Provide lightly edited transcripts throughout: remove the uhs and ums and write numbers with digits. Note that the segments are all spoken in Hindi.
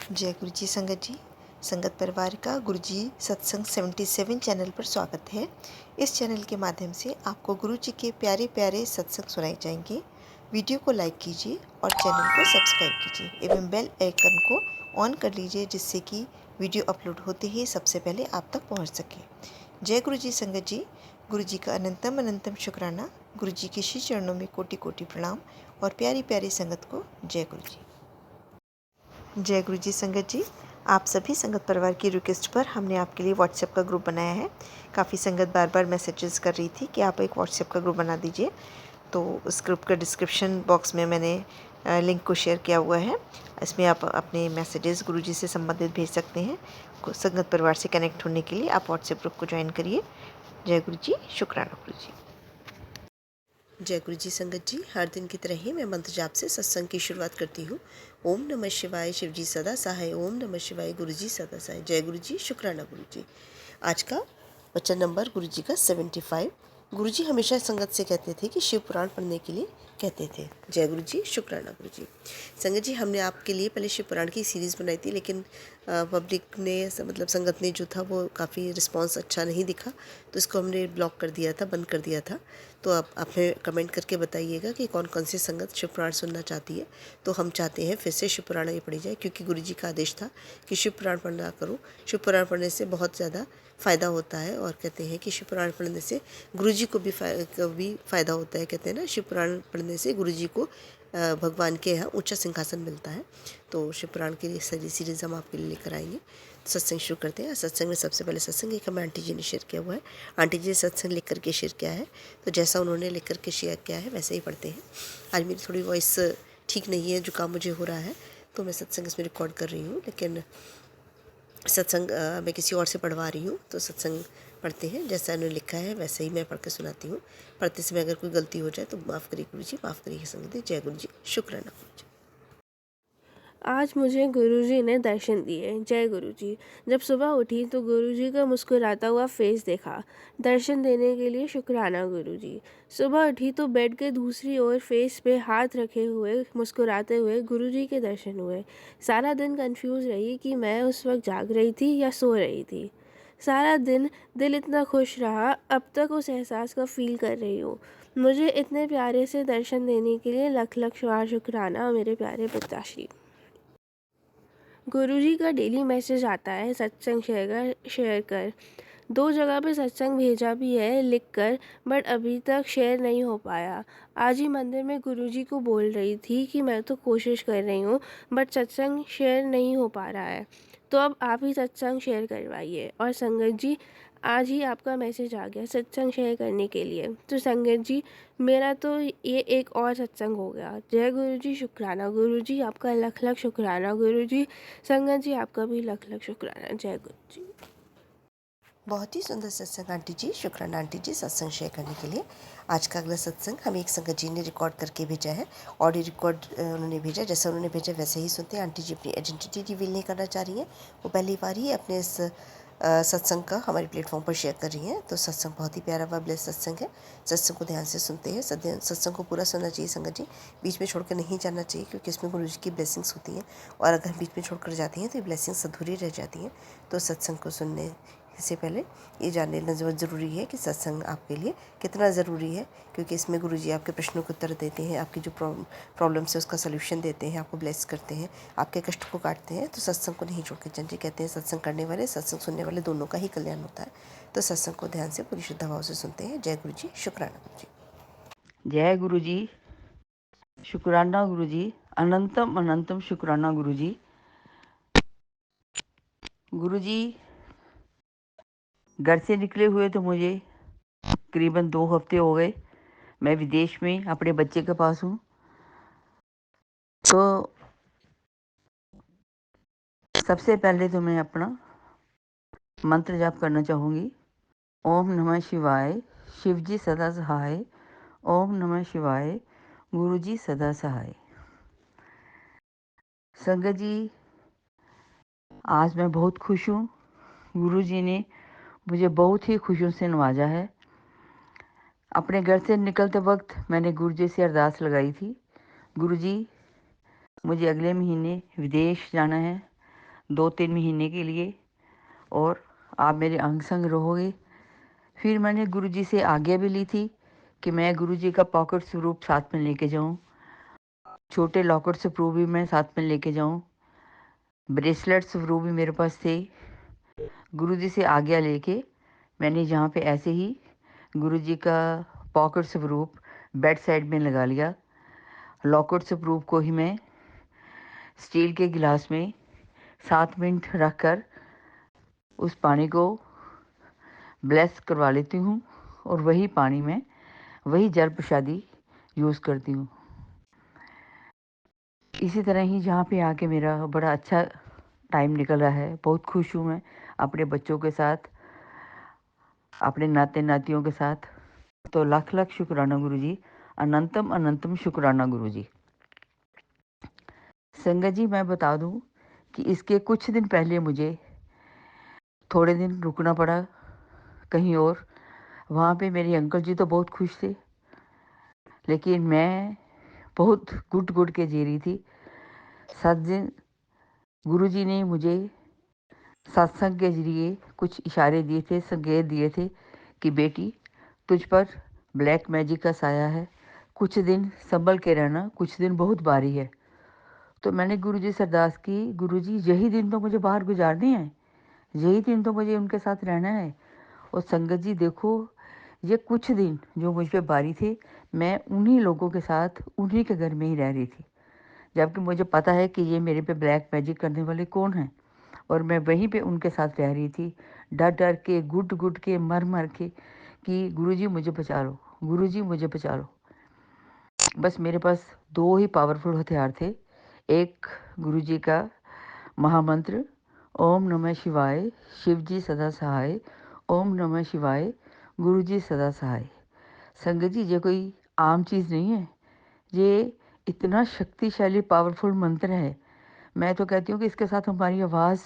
जय गुरु जी संगत जी। संगत परिवार का गुरु जी सत्संग 77 चैनल पर स्वागत है। इस चैनल के माध्यम से आपको गुरु जी के प्यारे प्यारे सत्संग सुनाए जाएंगे। वीडियो को लाइक कीजिए और चैनल को सब्सक्राइब कीजिए एवं बेल आइकन को ऑन कर लीजिए, जिससे कि वीडियो अपलोड होते ही सबसे पहले आप तक पहुंच सके। जय गुरु जी संगत जी। गुरु जी का अनंतम अनंतम शुक्राना। गुरु जी के श्री चरणों में कोटि कोटि प्रणाम और प्यारी प्यारी संगत को जय गुरु जी। जय गुरु जी संगत जी। आप सभी संगत परिवार की रिक्वेस्ट पर हमने आपके लिए व्हाट्सएप का ग्रुप बनाया है। काफ़ी संगत बार बार मैसेजेस कर रही थी कि आप एक व्हाट्सएप का ग्रुप बना दीजिए, तो उस ग्रुप का डिस्क्रिप्शन बॉक्स में मैंने लिंक को शेयर किया हुआ है। इसमें आप अपने मैसेजेस गुरु जी से संबंधित भेज सकते हैं। संगत परिवार से कनेक्ट होने के लिए आप व्हाट्सएप ग्रुप को ज्वाइन करिए। जय गुरु जी, शुक्राना गुरु जी। जय गुरु जी संगत जी। हर दिन की तरह ही मैं मंत्र जाप से सत्संग की शुरुआत करती हूँ। ओम नमः शिवाय, शिव जी सदा सहाय। ओम नमः शिवाय, गुरु जी सदा सहाय। जय गुरु जी, शुक्राना गुरु जी। आज का वचन नंबर गुरु जी का 75। गुरु जी हमेशा संगत से कहते थे कि शिव पुराण पढ़ने के लिए कहते थे। जय गुरु जी, शुक्राना गुरु जी। संगत जी, हमने आपके लिए पहले शिव पुराण की सीरीज़ बनाई थी, लेकिन पब्लिक ने मतलब संगत ने जो था वो काफ़ी रिस्पांस अच्छा नहीं दिखा, तो इसको हमने ब्लॉक कर दिया था, बंद कर दिया था। तो आप हमें कमेंट करके बताइएगा कि कौन कौन सी संगत शिव पुराण सुनना चाहती है। तो हम चाहते हैं फिर से शिव पुराण ये पढ़ी जाए, क्योंकि गुरु जी का आदेश था कि शिव पुराण पढ़ना करो। शिव पुराण पढ़ने से बहुत ज़्यादा फ़ायदा होता है, और कहते हैं कि शिव पुराण पढ़ने से गुरु जी को भी फ़ायदा होता है। कहते हैं ना, शिव पुराण पढ़ने से गुरु जी को भगवान के यहाँ ऊंचा सिंहासन मिलता है। तो शिव पुराण की सारी सीरीज़ हम आपके लिए लेकर आएंगे। सत्संग शुरू करते हैं। सत्संग में सबसे पहले सत्संग एक हमें आंटी जी ने शेयर किया हुआ है। आंटी जी ने सत्संग लिख करके शेयर किया है, तो जैसा उन्होंने लिख करके शेयर किया है वैसे ही पढ़ते हैं। आज मेरी थोड़ी वॉइस ठीक नहीं है, जुकाम मुझे हो रहा है, तो मैं सत्संग इसमें रिकॉर्ड कर रही हूँ, लेकिन सत्संग मैं किसी और से पढ़वा रही हूँ। तो सत्संग पढ़ते हैं, जैसा उन्होंने लिखा है वैसे ही मैं पढ़ के सुनाती हूँ। पढ़ते समय अगर कोई गलती हो जाए तो माफ़ करिए गुरु जी, माफ़ करिए संगत। जय गुरु जी, शुक्राना गुरु जी। आज मुझे गुरुजी ने दर्शन दिए। जय गुरुजी। जब सुबह उठी तो गुरुजी का मुस्कुराता हुआ फेस देखा। दर्शन देने के लिए शुक्राना गुरुजी। सुबह उठी तो बेड के दूसरी ओर फेस पे हाथ रखे हुए मुस्कुराते हुए गुरुजी के दर्शन हुए। सारा दिन कंफ्यूज रही कि मैं उस वक्त जाग रही थी या सो रही थी। सारा दिन दिल इतना खुश रहा, अब तक उस एहसास का फील कर रही हूँ। मुझे इतने प्यारे से दर्शन देने के लिए लख लख शुक्राना मेरे प्यारे पिताश्री। गुरुजी का डेली मैसेज आता है, सत्संग शेयर कर। 2 जगह पे सत्संग भेजा भी है लिख कर, बट अभी तक शेयर नहीं हो पाया। आज ही मंदिर में गुरुजी को बोल रही थी कि मैं तो कोशिश कर रही हूँ, बट सत्संग शेयर नहीं हो पा रहा है। तो अब आप ही सत्संग शेयर करवाइए। और संगत जी, आज ही आपका मैसेज आ गया सत्संग शेयर करने के लिए। तो संगत जी, मेरा तो ये एक और सत्संग हो गया। जय गुरु जी, शुक्राना गुरु जी, आपका लख लख शुक्राना गुरु जी। संगत जी, आपका भी लख लख शुक्राना। जय गुरु जी। बहुत ही सुंदर सत्संग आंटी जी, शुक्राना आंटी जी सत्संग शेयर करने के लिए। आज का अगला सत्संग हमें एक संगत जी ने रिकॉर्ड करके भेजा है। ऑडियो रिकॉर्ड उन्होंने भेजा, जैसा उन्होंने भेजा वैसे ही सुनते हैं। आंटी जी अपनी आइडेंटिटी रिवील नहीं करना चाह रही हैं। वो पहली बार ही अपने इस सत्संग का हमारे प्लेटफॉर्म पर शेयर कर रही हैं। तो सत्संग बहुत ही प्यारा व ब्लेस सत्संग है। सत्संग को ध्यान से सुनते हैं। सत्संग को पूरा सुनना चाहिए संगत जी, बीच में छोड़कर नहीं जाना चाहिए, क्योंकि इसमें गुरु जी की ब्लेसिंग्स होती हैं, और अगर बीच में छोड़कर जाती हैं तो ये ब्लेसिंग्स अधूरी रह जाती हैं। तो सत्संग को सुनने से पहले ये जान लेना ज़रूरी है कि सत्संग आपके लिए कितना ज़रूरी है, क्योंकि इसमें गुरुजी आपके प्रश्नों को उत्तर देते हैं, आपकी जो प्रॉब्लम्स है उसका सलूशन देते हैं, आपको ब्लेस करते हैं, आपके कष्ट को काटते हैं। तो सत्संग को नहीं छोड़ के जाना चाहिए। कहते हैं सत्संग करने वाले, सत्संग सुनने वाले दोनों का ही कल्याण होता है। तो सत्संग को ध्यान से पूरी श्रद्धा भाव से सुनते हैं। जय गुरु जी, शुक्राना गुरु जी। जय गुरु जी, शुक्राना गुरु जी, अनंतम अनंतम शुक्राना गुरु जी। गुरु जी, घर से निकले हुए तो मुझे करीबन 2 हफ्ते हो गए। मैं विदेश में अपने बच्चे के पास हूँ। तो सबसे पहले तो मैं अपना मंत्र जाप करना चाहूँगी। ओम नमः शिवाय, शिव जी सदा सहाय। ओम नमः शिवाय, गुरु जी सदा सहाय। संगत जी, आज मैं बहुत खुश हूँ। गुरु जी ने मुझे बहुत ही खुशियों से नवाजा है। अपने घर से निकलते वक्त मैंने गुरु जी से अरदास लगाई थी, गुरु जी मुझे अगले महीने विदेश जाना है, 2-3 महीने के लिए, और आप मेरे अंग संग रहोगे। फिर मैंने गुरुजी से आज्ञा भी ली थी कि मैं गुरुजी का पॉकेट स्वरूप साथ में लेके जाऊं, छोटे लॉकेट स्वरूप भी मैं साथ में लेके जाऊं, ब्रेसलेट स्वरूप भी मेरे पास थे। गुरुजी से आज्ञा लेके मैंने यहाँ पे ऐसे ही गुरुजी का पॉकेट स्वरूप बेड साइड में लगा लिया। लॉकेट स्वरूप को ही मैं स्टील के गिलास में 7 मिनट रख कर उस पानी को ब्लेस करवा लेती हूँ, और वही पानी में वही जल प्रसादी यूज़ करती हूँ। इसी तरह ही जहाँ पे आके मेरा बड़ा अच्छा टाइम निकल रहा है, बहुत खुश हूँ मैं अपने बच्चों के साथ, अपने नाते नातियों के साथ। तो लाख लाख शुक्राना गुरुजी, अनंतम अनंतम शुक्राना गुरुजी। संगत जी, मैं बता दूं कि इसके कुछ दिन पहले मुझे थोड़े दिन रुकना पड़ा कहीं और। वहाँ पे मेरे अंकल जी तो बहुत खुश थे, लेकिन मैं बहुत घुट घुट के जी रही थी। 7 दिन गुरुजी ने मुझे सत्संग के जरिए कुछ इशारे दिए थे, संकेत दिए थे कि बेटी, तुझ पर ब्लैक मैजिक का साया है, कुछ दिन संभल के रहना, कुछ दिन बहुत भारी है। तो मैंने गुरुजी से अरदास की, गुरुजी यही दिन तो मुझे बाहर गुजारने हैं, यही दिन तो मुझे उनके साथ रहना है। और संगत जी देखो, ये कुछ दिन जो मुझ पे भारी थे, मैं उन्हीं लोगों के साथ उन्हीं के घर में ही रह रही थी, जबकि मुझे पता है कि ये मेरे पे ब्लैक मैजिक करने वाले कौन हैं, और मैं वहीं पे उनके साथ रह रही थी, डर डर के, घुट घुट के, मर मर के, कि गुरुजी मुझे बचा लो, गुरुजी मुझे बचा लो। बस मेरे पास 2 ही पावरफुल हथियार थे। एक गुरुजी का महामंत्र ओम नमः शिवाय, शिवजी सदा सहाय, ओम नमः शिवाय, गुरुजी सदा सहाय। संगत जी, ये कोई आम चीज़ नहीं है, ये इतना शक्तिशाली पावरफुल मंत्र है। मैं तो कहती हूँ कि इसके साथ हमारी आवाज़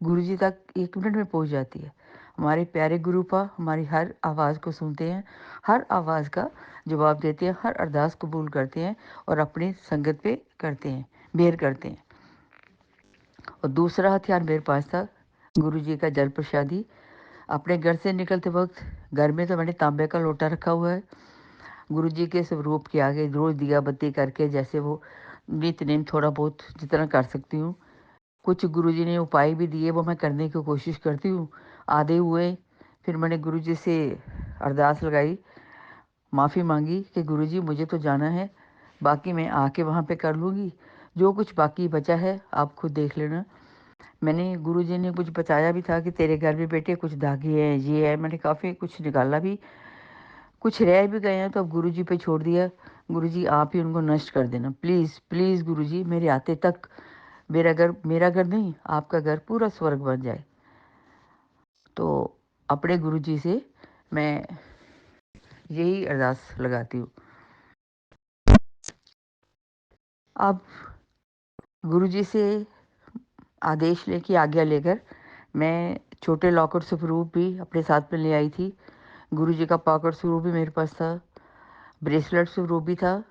गुरुजी तक 1 मिनट में पहुँच जाती है। हमारे प्यारे गुरुपा हमारी हर आवाज़ को सुनते हैं, हर आवाज़ का जवाब देते हैं, हर अरदास कबूल करते हैं और अपनी संगत पे करते हैं, मेहर करते हैं। और दूसरा हथियार मेरे पास था गुरुजी का जल प्रसादी। अपने घर से निकलते वक्त घर में तो मैंने तांबे का लोटा रखा हुआ है। गुरुजी के स्वरूप के आगे रोज़ दिया बत्ती करके, जैसे वो नित्य-नेम थोड़ा बहुत जितना कर सकती हूँ। कुछ गुरुजी ने उपाय भी दिए, वो मैं करने की कोशिश करती हूँ, आधे हुए। फिर मैंने गुरुजी से अरदास लगाई, माफ़ी मांगी कि गुरुजी मुझे तो जाना है, बाकी मैं आके वहाँ पे कर लूँगी, जो कुछ बाकी बचा है आप खुद देख लेना। मैंने गुरुजी ने कुछ बताया भी था कि तेरे घर में बेटे कुछ दागी है, ये है, मैंने काफ़ी कुछ निकाला भी, कुछ रह भी गए हैं तो अब गुरुजी पे छोड़ दिया। गुरुजी आप ही उनको नष्ट कर देना, प्लीज़ प्लीज़ गुरुजी, मेरे आते तक मेरा घर नहीं, आपका घर पूरा स्वर्ग बन जाए। तो अपने गुरुजी से मैं यही अरदास लगाती हूँ। अब गुरुजी से आदेश लेके, आज्ञा लेकर मैं छोटे लॉकेट स्वरूप भी अपने साथ में ले आई थी। गुरुजी का पॉकेट स्वरूप भी मेरे पास था, ब्रेसलेट स्वरूप भी था।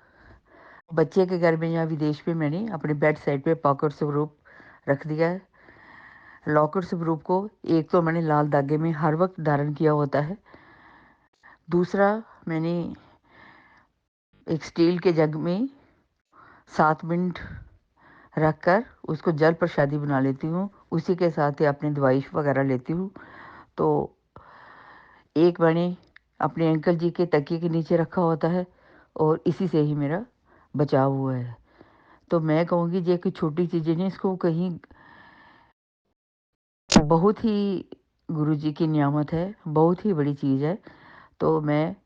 बच्चे के घर में या विदेश में मैंने अपने बेड साइड पे पॉकेट स्वरूप रख दिया है। लॉकेट स्वरूप को एक तो मैंने लाल धागे में हर वक्त धारण किया होता है, दूसरा मैंने एक स्टील के जग में 7 मिनट रख कर उसको जल प्रसादी बना लेती हूँ, उसी के साथ ही अपनी दवाई वगैरह लेती हूँ। तो एक मैंने अपने अंकल जी के तकिए के नीचे रखा होता है, और इसी से ही मेरा बचाव हुआ है। तो मैं कहूँगी ये कोई छोटी चीज़ें नहीं, इसको कहीं बहुत ही गुरुजी की नियामत है, बहुत ही बड़ी चीज़ है। तो मैं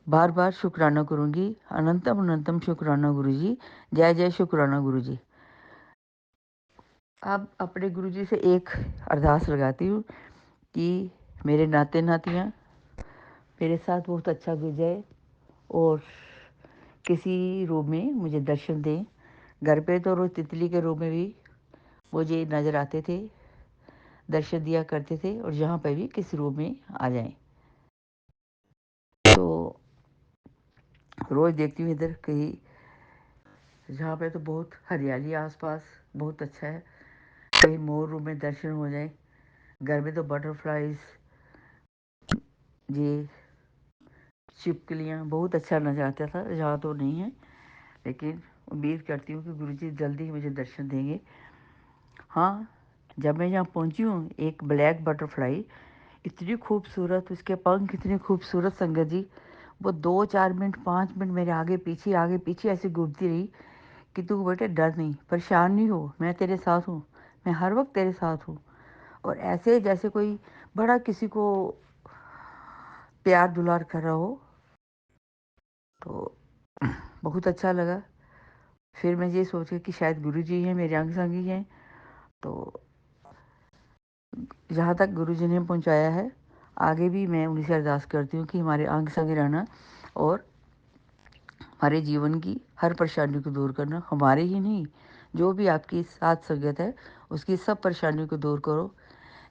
बार बार शुक्राना करूँगी, अनंतम अनंतम शुक्राना गुरुजी, जय जय शुक्राना गुरुजी। अब अपने गुरुजी से एक अरदास लगाती हूँ कि मेरे नाते नातियाँ मेरे साथ बहुत अच्छा गुजरे, और किसी रूप में मुझे दर्शन दें। घर पे तो रोज़ तितली के रूप में भी मुझे नज़र आते थे, दर्शन दिया करते थे, और यहाँ पे भी किसी रूप में आ जाएं। तो रोज़ देखती हूँ इधर कहीं, जहाँ पे तो बहुत हरियाली आसपास, बहुत अच्छा है, कहीं मोर रूम में दर्शन हो जाए। घर में तो बटरफ्लाइज, ये छिपकलियाँ, बहुत अच्छा नज़ारा आता था। यहाँ तो नहीं है, लेकिन उम्मीद करती हूँ कि गुरुजी जल्दी ही मुझे दर्शन देंगे। हाँ, जब मैं यहाँ पहुँची हूँ, एक ब्लैक बटरफ्लाई इतनी खूबसूरत, उसके पंख इतने खूबसूरत संगत जी, वो 2-4 मिनट 5 मिनट मेरे आगे पीछे ऐसे घूमती रही कि तू बेटे डर नहीं, परेशान नहीं हो, मैं तेरे साथ हूँ, मैं हर वक्त तेरे साथ हूँ। और ऐसे जैसे कोई बड़ा किसी को प्यार दुलार कर रहा हो, तो बहुत अच्छा लगा। फिर मैं ये सोचा कि शायद गुरुजी हैं, मेरे अंग संगी हैं। तो जहाँ तक गुरुजी ने पहुँचाया है, आगे भी मैं उन्हीं से अरदास करती हूँ कि हमारे अंग संग रहना और हमारे जीवन की हर परेशानी को दूर करना। हमारे ही नहीं, जो भी आपकी साथ संगत है, उसकी सब परेशानियों को दूर करो।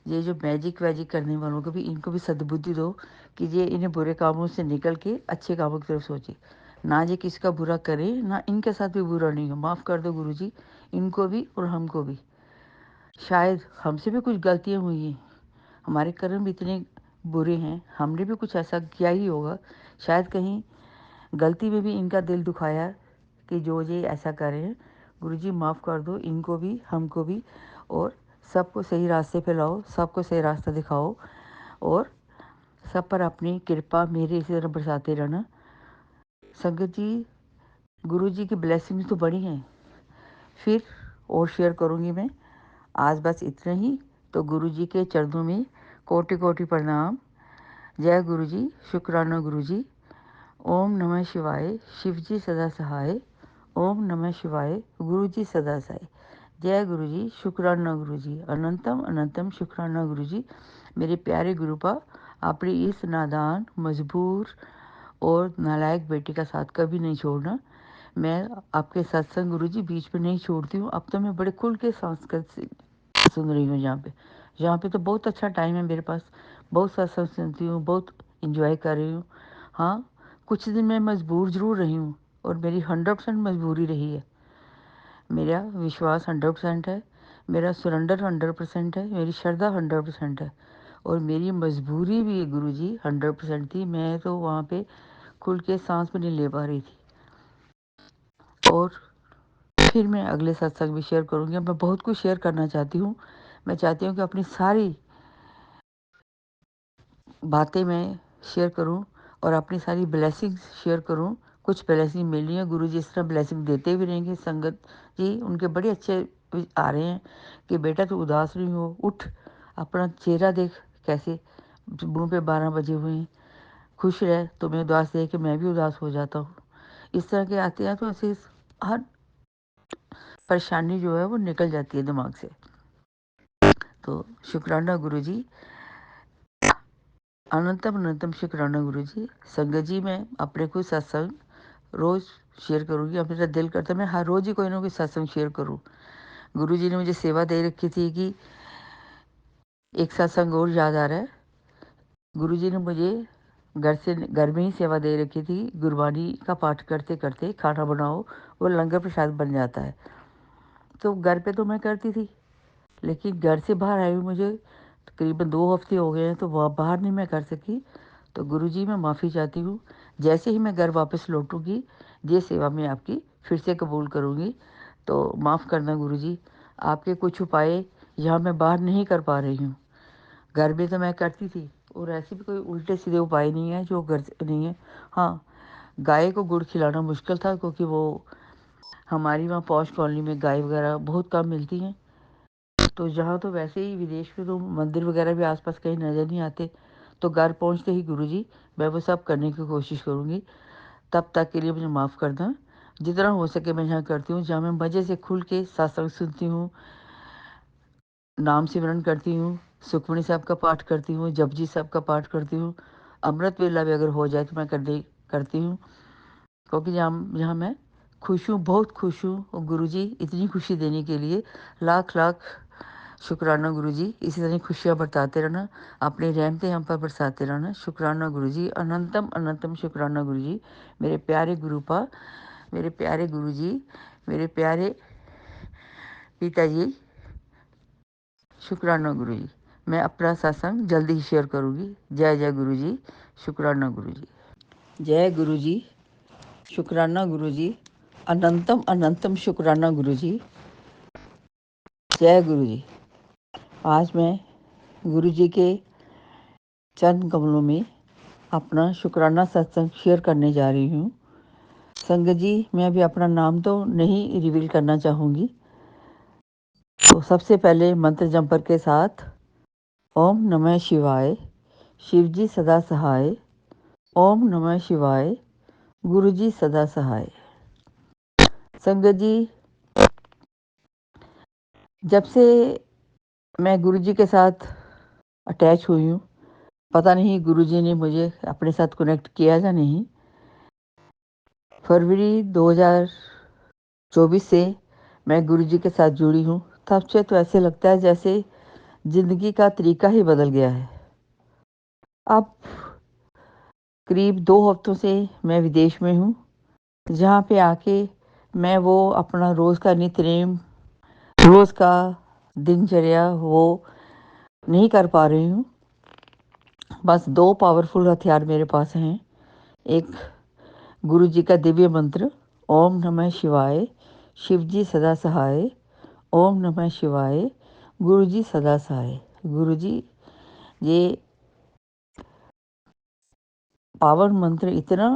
ये जो मैजिक वैजिक करने वालों को भी, इनको भी सद्बुद्धि दो कि ये इन्हें बुरे कामों से निकल के अच्छे कामों की तरफ सोचे। ना ये किसी का बुरा करें, ना इनके साथ भी बुरा नहीं हो। माफ़ कर दो गुरुजी, इनको भी और हमको भी। शायद हमसे भी कुछ गलतियाँ हुई हैं, हमारे कर्म इतने बुरे हैं, हमने भी कुछ ऐसा किया ही होगा। शायद कहीं गलती में भी इनका दिल दुखाया कि जो ये ऐसा कर रहे हैं। गुरुजी माफ़ कर दो इनको भी, हमको भी, और सबको सही रास्ते पे लाओ, सबको सही रास्ता दिखाओ और सब पर अपनी कृपा मेरे इसी तरह बरसाते रहना। संगत जी, गुरुजी की ब्लेसिंग्स तो बड़ी हैं, फिर और शेयर करूँगी मैं। आज बस इतना ही। तो गुरुजी के चरणों में कोटि कोटि प्रणाम। जय गुरुजी, शुक्राना गुरुजी। ओम नमः शिवाय, शिवजी सदा सहाय। ओम नमः शिवाय, गुरुजी सदा सहाय। जय गुरुजी, शुक्राना गुरुजी, अनंतम अनंतम शुक्राना गुरुजी। मेरे प्यारे गुरुपा, अपनी इस नादान, मजबूर और नालायक बेटी का साथ कभी नहीं छोड़ना। मैं आपके सत्संग गुरुजी बीच में नहीं छोड़ती हूँ। अब तो मैं बड़े खुल के संस्कृत से सुन रही हूँ। यहाँ पे तो बहुत अच्छा टाइम है मेरे पास, बहुत सत्संग सुनती हूँ, बहुत इंजॉय कर रही हूँ। हाँ, कुछ दिन मैं मजबूर ज़रूर रही हूँ और मेरी 100% मजबूरी रही है। मेरा विश्वास 100% है, मेरा सरेंडर 100% है, मेरी श्रद्धा 100% है और मेरी मजबूरी भी गुरुजी 100% थी। मैं तो वहाँ पे खुल के सांस भी नहीं ले पा रही थी। और फिर मैं अगले सत्संग भी शेयर करूँगी। मैं बहुत कुछ शेयर करना चाहती हूँ। मैं चाहती हूँ कि अपनी सारी बातें मैं शेयर करूं और अपनी सारी ब्लेसिंग्स शेयर करूं। कुछ ब्लेसिंग मिली है, गुरु जी इस तरह ब्लेसिंग देते भी रहेंगे। संगत जी उनके बड़े अच्छे आ रहे हैं कि बेटा तू उदास नहीं हो, उठ, अपना चेहरा देख कैसे मुंह पे 12 बजे हुए हैं, खुश रह। तुम्हें उदास देख के मैं भी उदास हो जाता हूँ। इस तरह के आते हैं तो ऐसे हर परेशानी जो है वो निकल जाती है दिमाग से। तो शुक्राना गुरु जी, अनंतम अनंतम शुक्राना गुरु जी। संगत जी, मैं अपने कुछ सत्संग रोज़ शेयर करूँगी। अब मेरा दिल करता है मैं हर रोज़ ही कोई ना कोई सत्संग शेयर करूँ। गुरु जी ने मुझे सेवा दे रखी थी कि एक सत्संग और याद आ रहा है। गुरु जी ने मुझे घर में ही सेवा दे रखी थी। गुरबानी का पाठ करते करते खाना बनाओ, वो लंगर प्रसाद बन जाता है। तो घर पे तो मैं करती थी, लेकिन घर से बाहर आई हूँ, मुझे तकरीबन 2 हफ्ते हो गए हैं, तो वह बाहर नहीं मैं कर सकी। तो गुरुजी मैं माफ़ी चाहती हूँ। जैसे ही मैं घर वापस लौटूंगी, ये सेवा मैं आपकी फिर से कबूल करूँगी। तो माफ़ करना गुरुजी, आपके कुछ उपाय यहाँ मैं बाहर नहीं कर पा रही हूँ। घर में तो मैं करती थी और ऐसे भी कोई उल्टे सीधे उपाय नहीं है जो घर से नहीं है। हाँ, गाय को गुड़ खिलाना मुश्किल था क्योंकि वो हमारी वहाँ पॉश कॉलोनी में गाय वगैरह बहुत कम मिलती हैं। तो जहाँ तो वैसे ही विदेश में तो मंदिर वगैरह भी आसपास कहीं नज़र नहीं आते। तो घर पहुँचते ही गुरुजी मैं वो सब करने की कोशिश करूँगी। तब तक के लिए मुझे माफ़ करना। जितना हो सके मैं यहाँ करती हूँ, जहाँ मैं मज़े से खुल के सत्संग सुनती हूँ, नाम सिमरन करती हूँ, सुखमणी साहब का पाठ करती हूँ, जपजी साहब का पाठ करती हूँ। अमृत वेला भी अगर हो जाए तो मैं करती हूँ, क्योंकि जहाँ जहाँ मैं खुश हूँ, बहुत खुश हूँ। और गुरुजी इतनी खुशी देने के लिए लाख लाख शुक्राना गुरुजी। इसी तरह खुशियाँ बरसाते रहना, अपनी रहमतें हम पर बरसाते रहना। शुक्राना गुरुजी, अनंतम अनंतम शुक्राना गुरुजी। मेरे प्यारे गुरुपा, मेरे प्यारे गुरुजी, मेरे प्यारे पिताजी, शुक्राना गुरु जी। मैं अपना सत्संग जल्दी ही शेयर करूँगी। जय जय गुरु जी। शुक्राना गुरु जी। जय गुरु जी। शुक्राना गुरु जी। अनंतम अनंतम शुक्राना गुरु जी। जय गुरु जी। आज मैं गुरु जी के चरण कमलों में अपना शुक्राना सत्संग शेयर करने जा रही हूँ। संगत जी, मैं अभी अपना नाम तो नहीं रिवील करना चाहूँगी। तो सबसे पहले मंत्र जंपर के साथ ओम नमः शिवाय, शिव जी सदा सहाय। ओम नमः शिवाय, गुरु जी सदा सहाय। संगत जी, जब से मैं गुरु जी के साथ अटैच हुई हूँ, पता नहीं गुरु जी ने मुझे अपने साथ कनेक्ट किया या नहीं। फरवरी 2024 से मैं गुरु जी के साथ जुड़ी हूँ। तब से तो ऐसे लगता है जैसे ज़िंदगी का तरीका ही बदल गया है। अब करीब 2 हफ्तों से मैं विदेश में हूँ, जहाँ पे आके मैं वो अपना रोज़ का नित्यनेम, रोज़ का दिनचर्या वो नहीं कर पा रही हूँ। बस 2 पावरफुल हथियार मेरे पास हैं। एक गुरु जी का दिव्य मंत्र ओम नमः शिवाय, शिव जी सदा सहाय। ओम नमः शिवाय, गुरु जी सदा सहाय। गुरु जी, ये पावर मंत्र इतना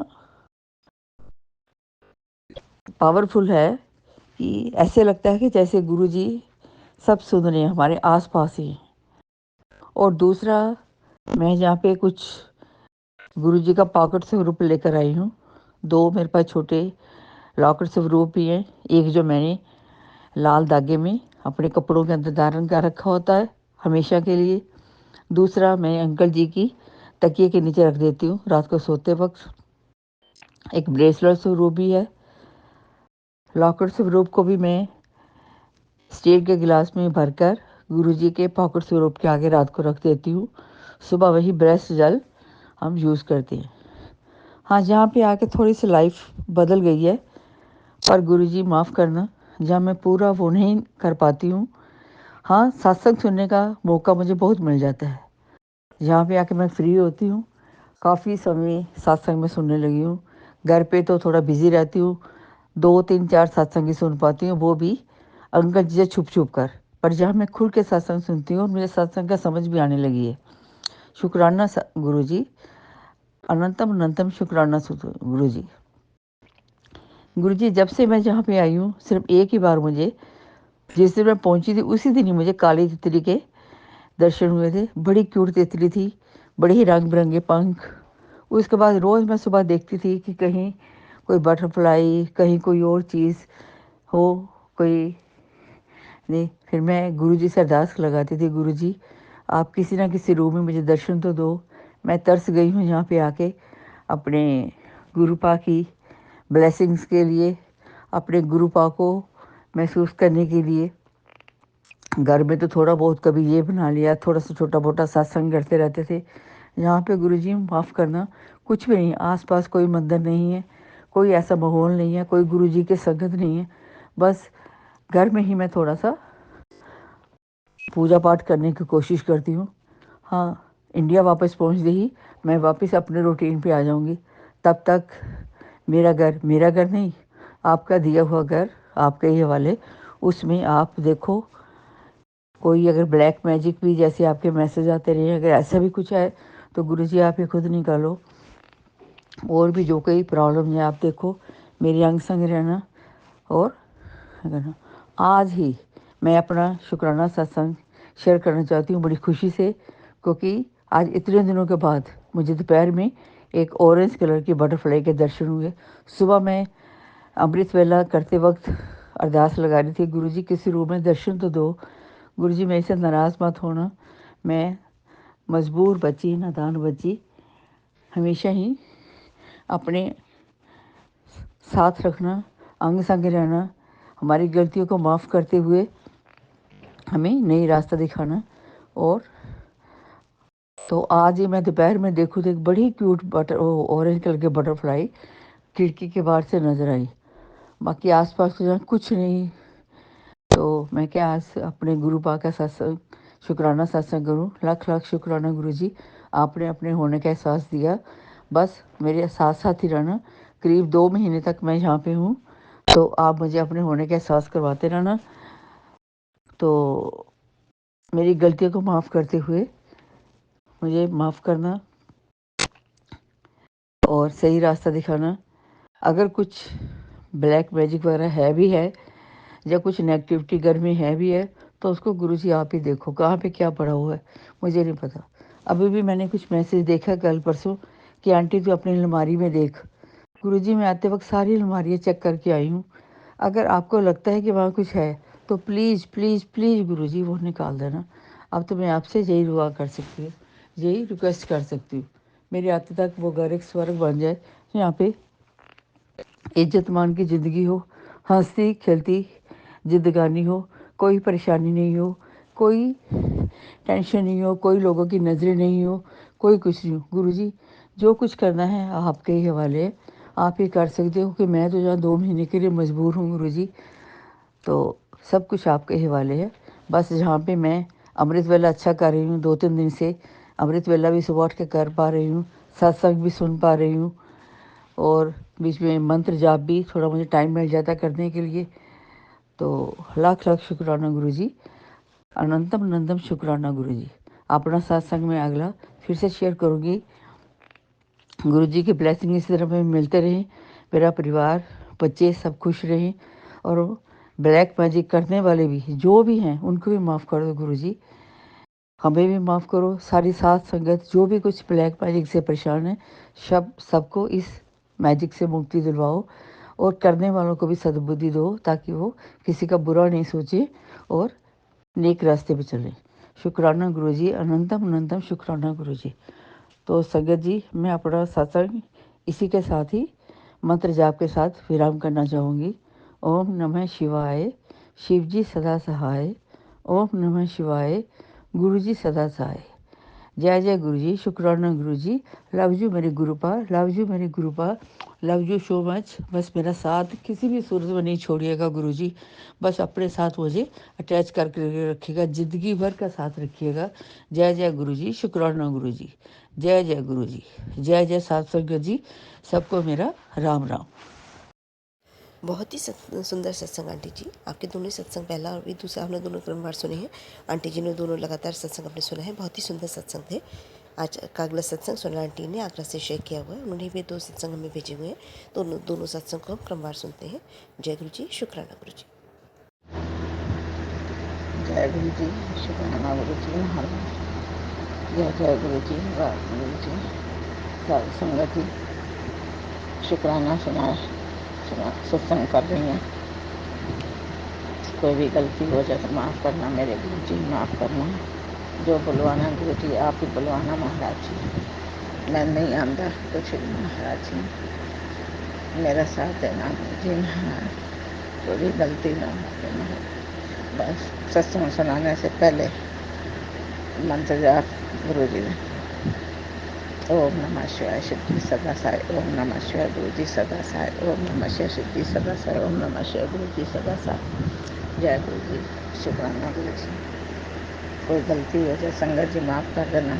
पावरफुल है कि ऐसे लगता है कि जैसे गुरु जी सब सुन रहे हैं, हमारे आसपास ही। और दूसरा, मैं यहाँ पे कुछ गुरु जी का पॉकेट स्वरूप लेकर आई हूँ। 2 मेरे पास छोटे लॉकेट स्वरूप भी हैं। एक जो मैंने लाल धागे में अपने कपड़ों के अंदर धारण कर रखा होता है हमेशा के लिए। दूसरा मैं अंकल जी की तकिए के नीचे रख देती हूँ रात को सोते वक्त। एक ब्रेसलेट स्वरूप भी है। लॉकेट स्वरूप को भी मैं स्टील के गिलास में भरकर गुरु जी के पॉकेट स्वरूप के आगे रात को रख देती हूँ। सुबह वही ब्रेस्ट जल हम यूज़ करते हैं। हाँ, जहाँ पे आके थोड़ी सी लाइफ बदल गई है, पर गुरु जी माफ़ करना, जहाँ मैं पूरा वो नहीं कर पाती हूँ। हाँ, सत्संग सुनने का मौका मुझे बहुत मिल जाता है। जहाँ पे आके मैं फ्री होती हूँ, काफ़ी समय सत्संग में सुनने लगी हूँ। घर पे तो थोड़ा बिजी रहती हूँ, 2, 3, 4 सत्संग ही सुन पाती हूँ, वो भी अंकल जी से छुप छुप कर। पर जहाँ मैं खुल के सत्संग सुनती हूँ, मुझे सत्संग का समझ भी आने लगी है। शुक्राना गुरु जी। अनंतम अनंतम शुक्राना गुरु जी। गुरु जी, जब से मैं जहाँ पे आई हूँ, सिर्फ एक ही बार मुझे, जिस दिन मैं पहुँची थी उसी दिन ही मुझे काली तितली के दर्शन हुए थे। बड़ी क्यूट तितली थी, बड़े ही रंग बिरंगे पंख। उसके बाद रोज़ मैं सुबह देखती थी कि कहीं कोई बटरफ्लाई, कहीं कोई और चीज़ हो, कोई नहीं। फिर मैं गुरु जी से अरदास लगाती थी, गुरु जी आप किसी ना किसी रूप में मुझे दर्शन तो दो। मैं तरस गई हूँ यहाँ पे आके अपने गुरुपा की ब्लेसिंग्स के लिए, अपने गुरुपा को महसूस करने के लिए। घर में तो थोड़ा बहुत कभी ये बना लिया, थोड़ा सा छोटा मोटा सत्संग करते रहते थे। यहाँ पे गुरुजी माफ़ करना, कुछ भी नहीं, आसपास कोई मंदिर नहीं है, कोई ऐसा माहौल नहीं है, कोई गुरुजी के संगत नहीं है। बस घर में ही मैं थोड़ा सा पूजा पाठ करने की कोशिश करती हूँ। हाँ, इंडिया वापस पहुँचते ही मैं वापस अपने रूटीन पे आ जाऊँगी। तब तक मेरा घर नहीं, आपका दिया हुआ घर आपके ही हवाले। उसमें आप देखो, कोई अगर ब्लैक मैजिक भी जैसे आपके मैसेज आते रहे, अगर ऐसा भी कुछ है तो गुरुजी आप ये खुद निकालो। और भी जो कोई प्रॉब्लम है आप देखो, मेरे अंग संग रहना। और आज ही मैं अपना शुक्राना सत्संग शेयर करना चाहती हूँ बड़ी खुशी से, क्योंकि आज इतने दिनों के बाद मुझे दोपहर में एक ऑरेंज कलर की बटरफ्लाई के दर्शन हुए। सुबह मैं अमृत वेला करते वक्त अरदास लगा रही थी, गुरुजी किसी रूप में दर्शन तो दो। गुरुजी मेरे से नाराज़ मत होना, मैं मजबूर बच्ची, नादान बच्ची, हमेशा ही अपने साथ रखना, अंग संग रहना, हमारी गलतियों को माफ़ करते हुए हमें नई रास्ता दिखाना। और तो आज ही मैं दोपहर में देखूँ तो एक बड़ी क्यूट ऑरेंज कलर की बटरफ्लाई खिड़की के बाहर से नज़र आई। बाकी आसपास तो कुछ नहीं। तो मैं क्या आज अपने गुरुपा का सत्संग शुक्राना सत्संग करूं। लाख लाख शुक्राना गुरु जी, आपने अपने होने का एहसास दिया। बस मेरे साथ साथ ही रहना। करीब 2 महीने तक मैं यहाँ पे हूँ, तो आप मुझे अपने होने का एहसास करवाते रहना। तो मेरी गलतियों को माफ़ करते हुए मुझे माफ़ करना और सही रास्ता दिखाना। अगर कुछ ब्लैक मैजिक वगैरह है भी है या कुछ नेगेटिविटी घर में है भी है, तो उसको गुरुजी आप ही देखो, कहाँ पे क्या पड़ा हुआ है मुझे नहीं पता। अभी भी मैंने कुछ मैसेज देखा कल परसों कि आंटी तू अपनी अलमारी में देख। गुरुजी मैं आते वक्त सारी अलमारियाँ चेक करके आई हूँ। अगर आपको लगता है कि वहाँ कुछ है तो प्लीज़ प्लीज़ प्लीज़ गुरुजी वो निकाल देना। अब तो मैं आपसे यही दुआ कर सकती हूँ, यही रिक्वेस्ट कर सकती हूँ, मेरे आते तक वो घर एक स्वर्ग बन जाए। यहाँ पे इज्जत मान की ज़िंदगी हो, हंसती खेलती जिंदगानी हो, कोई परेशानी नहीं हो, कोई टेंशन नहीं हो, कोई लोगों की नज़रें नहीं हो, कोई कुछ नहीं हो। गुरुजी जो कुछ करना है आपके ही हवाले है, आप ही कर सकते हो कि मैं तो जहाँ 2 महीने के लिए मजबूर हूँ गुरुजी, तो सब कुछ आपके हवाले है। बस जहाँ पे मैं अमृत वेला अच्छा कर रही हूँ, 2-3 दिन से अमृत वेला भी सुबह उठ के कर पा रही हूँ, सत्संग भी सुन पा रही हूँ और बीच में मंत्र जाप भी थोड़ा मुझे टाइम मिल जाता है करने के लिए। तो लाख लाख शुक्राना गुरुजी, अनंतम अनंतम शुक्राना गुरुजी। अपना सत्संग में अगला फिर से शेयर करूँगी। गुरुजी की ब्लेसिंग इसी तरह में मिलते रहें, मेरा परिवार बच्चे सब खुश रहें और ब्लैक मैजिक करने वाले भी जो भी हैं उनको भी माफ़ कर दो गुरुजी, हमें भी माफ़ करो। सारी साथ संगत जो भी कुछ ब्लैक मैजिक से परेशान है सबको इस मैजिक से मुक्ति दिलवाओ और करने वालों को भी सद्बुद्धि दो ताकि वो किसी का बुरा नहीं सोचे और नेक रास्ते पे चलें। शुक्राना गुरुजी, अनंतम अनंतम शुक्राना गुरुजी। तो संगत जी मैं अपना सत्संग इसी के साथ ही मंत्र जाप के साथ विराम करना चाहूँगी। ओम नमः शिवाय, शिव जी सदा सहाय। ओम नमः शिवाय, गुरु जी सदा सहाय। जय जय गुरु जी, शुक्राना गुरु जी, लव यू मेरे गुरुपा, लव यू मेरे गुरुपा, लव यू सो मच। बस मेरा साथ किसी भी सूरत में नहीं छोड़िएगा गुरु जी, बस अपने साथ मुझे अटैच करके रखिएगा, ज़िंदगी भर का साथ रखिएगा। जय जय गुरु जी, शुक्राना गुरु जी, जय जय गुरु जी, जय जय सात संगत जी, सबको मेरा राम राम। बहुत ही सुंदर सत्संग आंटी जी, आपके दोनों ही सत्संग, पहला और भी दूसरा हमने दोनों क्रमवार सुने हैं। आंटी जी ने दोनों लगातार सत्संग अपने सुना है, बहुत ही सुंदर सत्संग थे। आज का अगला सत्संग सोना आंटी ने आगरा से शेयर किया हुआ है, उन्होंने भी 2 सत्संग हमें भेजे हुए हैं, दोनों सत्संग को हम क्रमवार सुनते हैं। जय गुरु जी, शुक्राना गुरु जी। जय गुरु जी, शुक्राना गुरु जी महाराज। जय जय गुरु जी, वाह गुरु जी, सारी संगत जी शुक्राना सुना सत्संग कर रही हैं। कोई भी गलती हो जाए तो माफ़ करना मेरे गुरु जी, माफ़ करना। जो बुलवाना गुरु जी आप ही बुलवाना महाराज जी, मैं नहीं आंदा कुछ भी महाराज जी, मेरा साथ देना गुरु जी महाराज, कोई भी गलती ना हो महाराज। बस सत्संग सुनाने से पहले मंत्र जाप गुरु जी ने ओम नमः शिवाय, शिव जी सदा साय, ओम नमः शिवाय गुरु जी सदा साय, ओम नमः शिवाय शिव जी सदा साय, ओम नमः शिवाय गुरु जी सदा साय। जय गुरु जी, शुक्राना गुरु जी। कोई गलती हो जाए संगत जी माफ़ कर देना,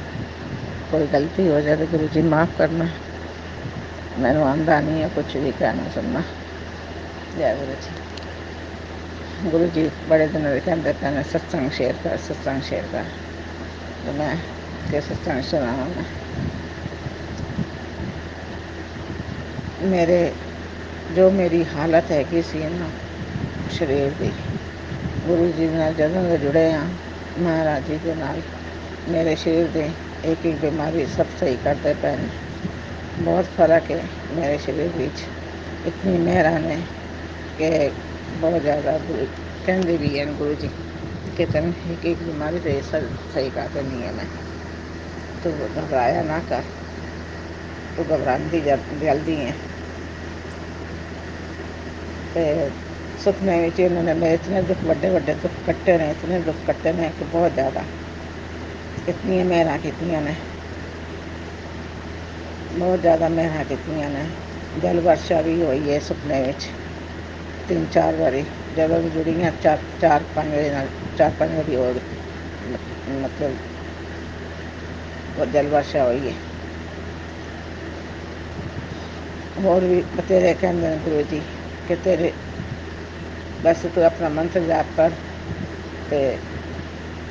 कोई गलती हो जाए तो गुरु जी माफ़ करना, मैंने आंदा नहीं है कुछ भी कहना सुनना। जय गुरु जी। गुरु जी बड़े दिन से कहते पहले सत्संग शेयर कर, सत्संग शेयर कर, तो मैं के सत्संग सुना मैं मेरे जो मेरी हालत है किसी ना शरीर की, गुरु जी नाल जदों दे जुड़े हाँ महाराज जी के नाल मेरे शरीर के एक एक बीमारी सब सही करते पे ने, बहुत फर्क है मेरे शरीर विच, इतनी मेहर ने कि बहुत ज़्यादा गुरु कहते भी हैं गुरु जी कि तेन एक एक बीमारी तो सही कर देनी है मैं, तो घबराया ना कर, तो घबराती जल्दी है। सपने में उन्होंने मेरे इतने दुख बड़े बड़े दुख कट्टे ने, इतने दुख कट्टे ने कि बहुत ज़्यादा, इतनी मेहर की ने, बहुत ज़्यादा मेहर की ने। जल वर्षा भी हुई है सपने में 3-4 बारी, जब भी जुड़ी हैं 4-5 बारी हो गई, मतलब जल वर्षा होई है। होर भी बतेरे कहते हैं गुरु जी कि तेरे बस तू अपना मंत्र जाप कर ते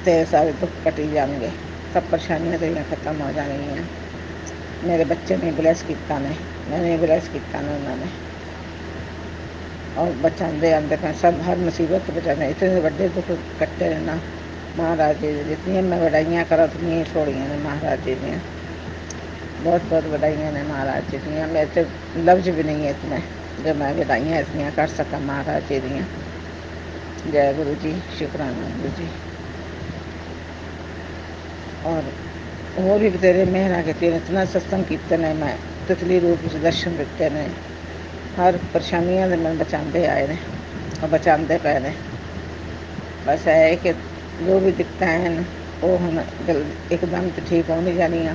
तेरे सारे दुख कटी जाएंगे, सब परेशानियां तेरियां खत्म हो जाएंगियां। मेरे बच्चे ने ब्लैस किया ने, मैंने ब्लैस किया ने उन्होंने, और बचाते आते हैं सब, हर मुसीबत बचाने। इतने बड़े दुख कट्टे ने ना महाराज जी, जितनी मैं वडाइयां करा उतनी थोड़ियां ने महाराज जी दियां। बहुत बहुत वडाइयां ने महाराज जी दियां, मेरे तो लफ्ज भी नहीं है इतने जो मैं वडाइयां इतनियां कर सका महाराज जी दियां। जय गुरु जी, शुक्राना गुरु जी। और भी बतेरे मेहरा कीतियां ने, इतना सत्संग कीते ने, मैं तितली रूप च दर्शन दिते ने, हर परेशानियां दे मैनूं बचांदे आए ने और बचांदे पे ने। बस है कि जो भी दिक्कतां हैं वो हुण एकदम तो ठीक हो नहीं जानियां,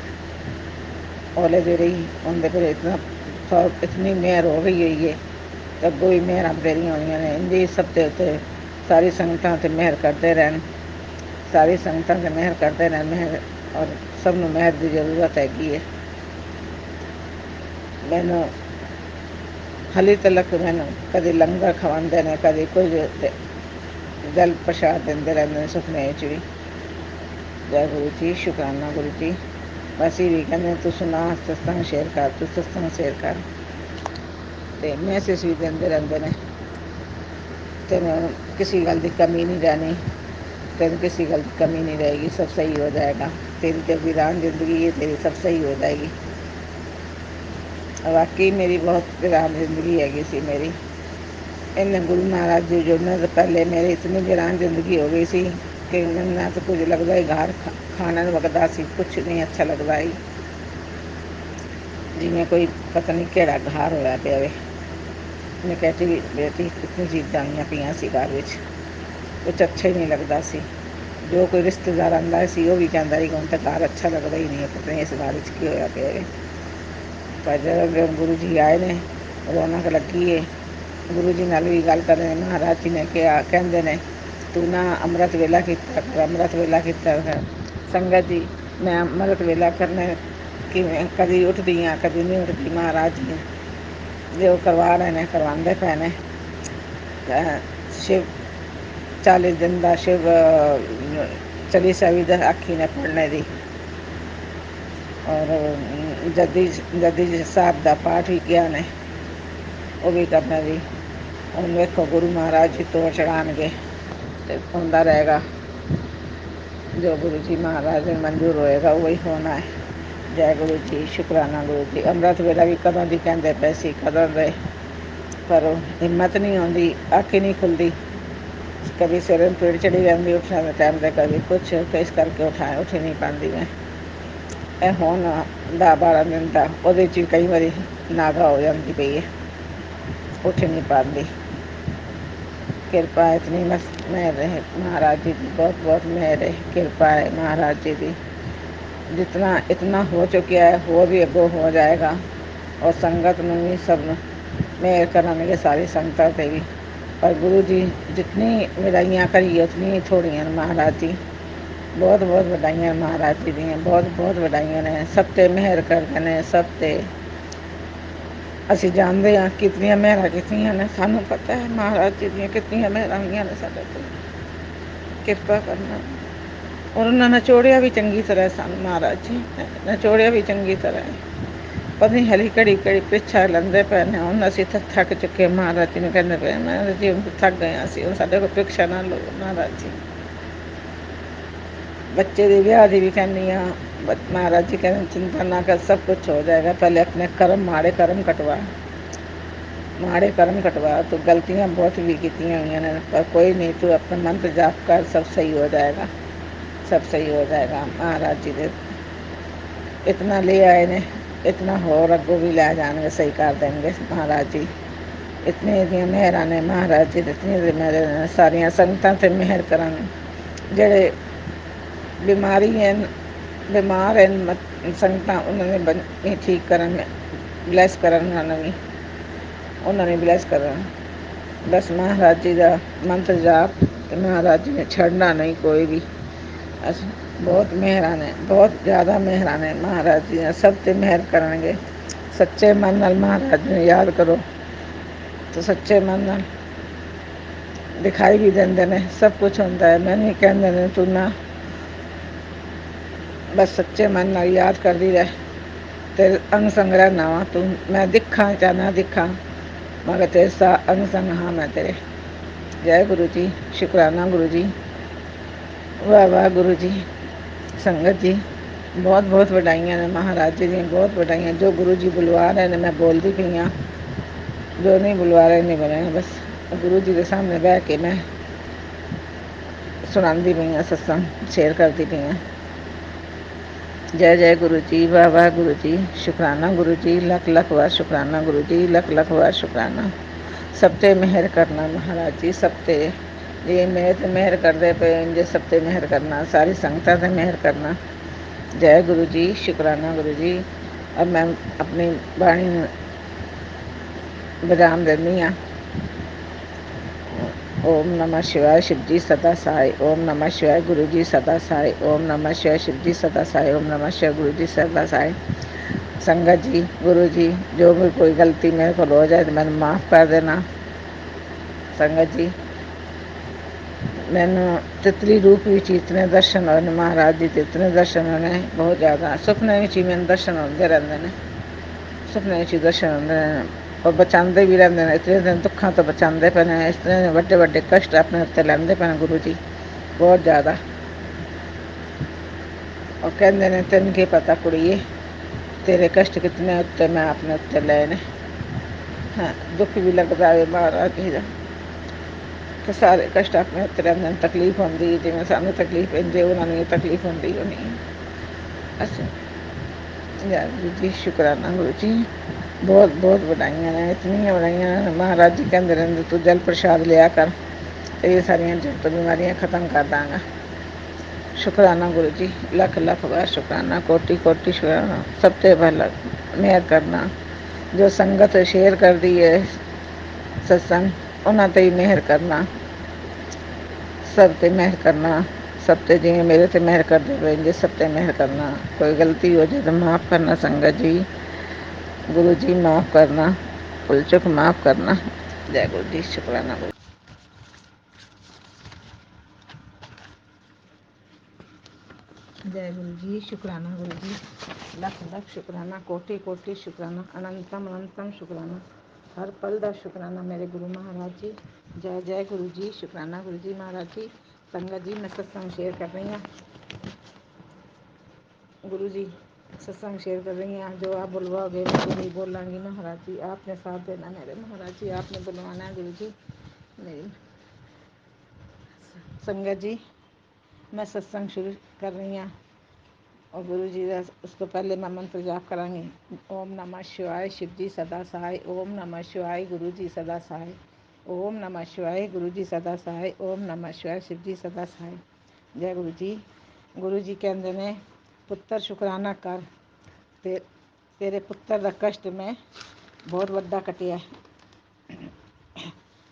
हौले जेह्ड़े होंदे पर इतनी मेहर हो गई हुई है, अग्गों भी मेहरां बथेरियां होईयां ने। इंदी सब दे उत्ते सारी संगतां ते मेहर करदे रहन, सारी संगतां ते मेहर करदे रहन। मेहर और सब नूं मेहर की जरूरत हैगी है। मैनूं हाली तलक मैनूं कदी लंगर खवांदे ने, कदी कुछ जल प्रशाद दिंदे रहंदे ने सुखने च भी। जय गुरु जी, शुकराना गुरु जी। बस ये कहने तू सुना सत्संग शेयर कर, तू सत्संग शेयर कर, ते मैसेज भी देंदे रहंदे ने। तेनों किसी गल की कमी नहीं रहनी, तेन किसी गल की कमी नहीं रहेगी, सब सही हो जाएगा। तेरी तो वीरान जिंदगी है, तेरी सब सही हो जाएगी। वाकई मेरी बहुत वीरान जिंदगी हैगी सी मेरी। इन गुरु महाराज जी जुड़ने से पहले मेरी इतनी वीरान जिंदगी हो गई सी कि मैनूं ना तो कुछ लगता ही, घर खाने वगदा सी, कुछ नहीं अच्छा लगता ही, जिवें कोई पता नहीं केड़ा घर होया पिया वे। निकैती बेटी इतनी चीज़ां आईयां पियां सी घर विच, कुछ अच्छा ही नहीं लगता सी। जो कोई रिश्तेदार आंदा सी वो भी कहता ही हुण तो घर अच्छा लगता ही नहीं, पता नहीं इस घर विच की होया पिया वे। पर जदों गुरु जी आए ने रौनक लगी है। गुरु जी नाल भी गल करने, महाराज जी ने कहा, कहंदे ने तू ना अमृत वेला कीता कर, अमृत वेला कीता कर। संगत जी मैं अमृत वेला करने किवें कदी उठदी हाँ कदी नहीं उठदी, महाराज जी जो करवा रहे ने करवांदे पे ने। शिव 40 दिन का शिव चालीसा भी आखी ने पढ़ने दी, और जदी साहब का पाठ भी किया ने, वो भी करने दी। हुण वेखो गुरु महाराज जी तोड़ चढ़ाणगे ते होंदा रहेगा, जो गुरु जी महाराज ने मंजूर होएगा वही होना है। जय गुरु जी, शुकराना गुरु जी। अमृत वेला भी कदों दी कहंदे पे सी, कदों दे, पर हिम्मत नहीं आउंदी, अख ही नहीं खुलदी। कभी सिर में पीड़ चढ़ी रहंदी उठने के टाइम ते, कभी कुछ, तो इस करके उठ ही नहीं पाती मैं। ਇਹ ਹੁਣ 10-12 दिन ਦਾ ਉਹਦੇ 'ਚ कई बारी नागा हो जाती पई है, उठ नहीं पाती। कृपा इतनी मेहर है महाराज जी की, बहुत बहुत मेहर है, कृपा है महाराज जी की। जितना इतना हो चुका है वो भी अगों हो जाएगा, और संगत में भी सब मेहर कराने सारी संगत से भी। पर गुरु जी जितनी विदाइयाँ करिए उतनी थोड़ियां महाराज जी। बहुत बहुत वधाइयां महाराज जी दी, बहुत बहुत वधाइयां ने, सब ते मेहर करते ने, सब ते असी जानते हाँ कितनियां मेहर कीतियां ने, सानू पता है महाराज जी दी कितनियां मेहर हुई ने साडे ते, किरपा करना। और उन्होंने नचोड़िया भी चंगी तरह सन महाराज जी, नचोड़िया भी चंगी तरह। पता नहीं हली घड़ी घड़ी पिछा लेंदे पे ने, हुण असीं थक चुके महाराज जी ने कहंदे पे, महाराज जी हुण थक गए असीं, हुण साडे कोल पिछा ना लो महाराज जी। बच्चे के ब्याह की भी कहनी हाँ, महाराज जी कहते चिंता ना कर, सब कुछ हो जाएगा, पहले अपने कर्म माड़े कर्म कटवा, माड़े कर्म कटवा। तो गलतियाँ बहुत भी कीतियां हुई ने, पर कोई नहीं, तू अपना मंत्र जाप कर, सब सही हो जाएगा, सब सही हो जाएगा। महाराज जी दे इतना ले आए ने, इतना होर अगों भी लै जाएंगे, सही कर देंगे महाराज जी। इतनी दियां मेहरां ने महाराज जी, इतनी मेहर सारियां संगतां ते मेहर करन। जेड़े बीमारी हैं, बीमार हैं संगतां, उन्होंने ठीक करन, ब्लैस करन, उन्होंने ब्लैस करन। बस महाराज जी का मंत्र जाप, महाराज जी ने छड़ना नहीं कोई भी, ਅਸੀਂ ਬਹੁਤ ਮਿਹਰਾਂ ਨੇ, ਬਹੁਤ ਜ਼ਿਆਦਾ ਮਿਹਰਾਂ ਨੇ ਮਹਾਰਾਜ ਦੀਆਂ, ਸਭ 'ਤੇ ਮਿਹਰ ਕਰਨਗੇ। ਸੱਚੇ ਮਨ ਨਾਲ ਮਹਾਰਾਜ ਨੂੰ ਯਾਦ ਕਰੋ ਤਾਂ ਸੱਚੇ ਮਨ ਨਾਲ ਦਿਖਾਈ ਵੀ ਦਿੰਦੇ ਨੇ, ਸਭ ਕੁਛ ਹੁੰਦਾ ਹੈ। ਮੈਨੂੰ ਵੀ ਕਹਿੰਦੇ ਨੇ ਤੂੰ ਨਾ ਬਸ ਸੱਚੇ ਮਨ ਨਾਲ ਯਾਦ ਕਰਦੀ ਰਹਿ, ਤੇਰੇ ਅੰਗ ਸੰਗ ਰਹਿਣਾ ਵਾ ਤੂੰ। ਮੈਂ ਦਿਖਾਂ ਜਾਂ ਨਾ ਦਿਖਾਂ ਮਗਰ ਤੇਰੇ ਅੰਗ ਸੰਗ ਹਾਂ ਮੈਂ ਤੇਰੇ। ਜੈ ਗੁਰੂ ਜੀ, ਸ਼ੁਕਰਾਨਾ ਗੁਰੂ ਜੀ, ਵਾਹ ਵਾਹ ਗੁਰੂ ਜੀ। ਸੰਗਤ ਜੀ, ਬਹੁਤ ਬਹੁਤ ਵਧਾਈਆਂ ਨੇ ਮਹਾਰਾਜ ਜੀ ਦੀਆਂ, ਬਹੁਤ ਵਧਾਈਆਂ। ਜੋ ਗੁਰੂ ਜੀ ਬੁਲਵਾ ਰਹੇ ਨੇ ਮੈਂ ਬੋਲਦੀ ਪਈ ਹਾਂ, ਜੋ ਨਹੀਂ ਬੁਲਵਾ ਰਹੇ ਨਹੀਂ ਬੋਲਣਾ। ਬਸ ਗੁਰੂ ਜੀ ਦੇ ਸਾਹਮਣੇ ਬਹਿ ਕੇ ਮੈਂ ਸੁਣਾਉਂਦੀ ਪਈ ਹਾਂ, ਸਤਸੰਗ ਸ਼ੇਅਰ ਕਰਦੀ ਪਈ ਹਾਂ। ਜੈ ਜੈ ਗੁਰੂ ਜੀ, ਵਾਹ ਵਾਹ ਗੁਰੂ ਜੀ, ਸ਼ੁਕਰਾਨਾ ਗੁਰੂ ਜੀ, ਲੱਖ ਲੱਖ ਵਾਰ ਸ਼ੁਕਰਾਨਾ ਗੁਰੂ ਜੀ, ਲੱਖ ਲੱਖ ਵਾਰ ਸ਼ੁਕਰਾਨਾ। ਸਭ 'ਤੇ ਮਿਹਰ ਕਰਨਾ ਮਹਾਰਾਜ ਜੀ, ਸਭ 'ਤੇ ਜੇ ਮੇਰੇ 'ਤੇ ਮਿਹਰ ਕਰਦੇ ਪਏ ਜੇ ਸਭ 'ਤੇ ਮਿਹਰ ਕਰਨਾ, ਸਾਰੀ ਸੰਗਤਾਂ 'ਤੇ ਮਿਹਰ ਕਰਨਾ। ਜੈ ਗੁਰੂ ਜੀ, ਸ਼ੁਕਰਾਨਾ ਗੁਰੂ ਜੀ। ਅਬ ਮੈਂ ਆਪਣੀ ਬਾਣੀ ਨੂੰ ਵਿਰਾਮ ਦਿੰਦੀ ਹਾਂ। ਓਮ ਨਮः शिवाय, शिव जी सदा सहाय। ओम नमः शिवाय, गुरु जी सदा सहाय। ओम नमः शिवाय, शिव जी सदा सहाय। ओम नमः शिवाय, गुरु जी सदा सहाय। संगत जी, गुरु जी, जो भी कोई गलती मेरे को हो जाए तो मैंने माफ़ कर देना। संगत जी, मैंने तितली रूप ਵਿੱਚ इतने दर्शन होए ने महाराज जी ਦੇ, इतने दर्शन होए ने बहुत ज़्यादा। सुपने ਵਿੱਚ ਹੀ ਮੈਨੂੰ दर्शन ਹੁੰਦੇ ਰਹਿੰਦੇ ਨੇ, ਸੁਪਨੇ ਵਿੱਚ ਹੀ ਦਰਸ਼ਨ ਹੁੰਦੇ ਨੇ ਔਰ ਬਚਾਉਂਦੇ ਵੀ ਰਹਿੰਦੇ ਨੇ। ਇਤਨੇ ਦਿਨ ਦੁੱਖਾਂ ਤੋਂ ਬਚਾਉਂਦੇ ਪਏ ਨੇ, ਇਸ ਤਰ੍ਹਾਂ ਵੱਡੇ ਵੱਡੇ ਕਸ਼ਟ ਆਪਣੇ ਉੱਤੇ ਲੈਂਦੇ ਪਏ ਨੇ ਗੁਰੂ ਜੀ, ਬਹੁਤ ਜ਼ਿਆਦਾ। ਉਹ ਕਹਿੰਦੇ ਨੇ ਤੈਨੂੰ ਕੀ ਪਤਾ ਕੁੜੀਏ, ਤੇਰੇ ਕਸ਼ਟ ਕਿਤਨੇ ਉੱਤੇ ਮੈਂ ਆਪਣੇ ਉੱਤੇ ਲਏ ਨੇ। ਹਾਂ, ਦੁੱਖ ਵੀ ਲੱਗਦਾ ਹੈ ਮਹਾਰਾਜ ਜੀ ਦਾ, ਤੇ ਸਾਰੇ ਕਸ਼ਟ ਆਪਣੇ ਉੱਤੇ ਰਹਿੰਦੇ ਨੇ। ਤਕਲੀਫ ਹੁੰਦੀ ਜਿਵੇਂ ਸਾਨੂੰ ਤਕਲੀਫ ਪੈਂਦੀ, ਉਹਨਾਂ ਨੂੰ ਤਕਲੀਫ ਹੁੰਦੀ ਹੋਣੀ। ਅਸੀਂ ਜੈ ਗੁਰੂ ਜੀ, ਸ਼ੁਕਰਾਨਾ ਗੁਰੂ ਜੀ, ਬਹੁਤ ਬਹੁਤ ਵਧਾਈਆਂ ਨੇ, ਇਤਨੀਆਂ ਵਧਾਈਆਂ ਨੇ। ਮਹਾਰਾਜ ਜੀ ਕਹਿੰਦੇ ਰਹਿੰਦੇ ਤੂੰ ਜਲ ਪ੍ਰਸ਼ਾਦ ਲਿਆ ਕਰ, ਇਹ ਸਾਰੀਆਂ ਜਗਤ ਬਿਮਾਰੀਆਂ ਖਤਮ ਕਰ ਦਾਂਗਾ। ਸ਼ੁਕਰਾਨਾ ਗੁਰੂ ਜੀ, ਲੱਖ ਲੱਖ ਵਾਰ ਸ਼ੁਕਰਾਨਾ, ਕੋਟੀ ਕੋਟੀ ਸ਼ੁਕਰਾਨਾ। ਸਭ ਤੋਂ ਪਹਿਲਾਂ ਮਿਹਰ ਕਰਨਾ, ਜੋ ਸੰਗਤ ਸ਼ੇਅਰ ਕਰਦੀ ਹੈ ਸਤਸੰਗ, ਉਹਨਾਂ 'ਤੇ ਹੀ ਮਿਹਰ ਕਰਨਾ, ਸਭ 'ਤੇ ਮਿਹਰ ਕਰਨਾ। ਸਭ 'ਤੇ ਜਿਵੇਂ ਮੇਰੇ 'ਤੇ ਮਿਹਰ ਕਰਦੇ ਪਏ ਜੇ ਸਭ 'ਤੇ ਮਿਹਰ ਕਰਨਾ। ਕੋਈ ਗਲਤੀ ਹੋ ਜਾਏ ਤਾਂ ਮਾफ़ ਕਰਨਾ ਸੰਗਤ ਜੀ, ਗੁਰੂ ਜੀ माफ़ करना, भूल चूक माफ़ करना। जय गुरु जी, शुक्राना गुरु। जय गुरु जी, शुक्राना गुरु जी, लख लख शुक्राना, कोटि कोटि शुक्राना, अनंतम अनंतम शुक्राना, हर पल का शुक्राना मेरे गुरु महाराज जी। जय जय गुरु जी, शुक्राना गुरु जी महाराज जी। संगत जी, मैं सत्संग शेयर कर रही हूँ गुरु जी, सत्संग शेयर कर रही हैं। जो आप बुलवाओगे मैं वही बोलांगी महाराज जी। आपने साथ देना मेरे महाराज जी, आपने बुलवाना है गुरु जी मेरी। संगत जी, मैं सत्संग शुरू कर रही हूँ और गुरु जी का उसको पहले मैं मंत्र जाप करांगी। ओम नमः शिवाय, शिव जी सदा सहाय। ओम नमः शिवाय, गुरु जी सदा सहाय। ओम नमः शिवाय, गुरु जी सदा सहाय। ओम नमः शिवाय, शिव जी सदा सहाय। जय गुरु जी। गुरु जी कहते ने पुत्र शुकराना कर, तेरे पुत्र का कष्ट मैं बहुत वड्डा कटिया,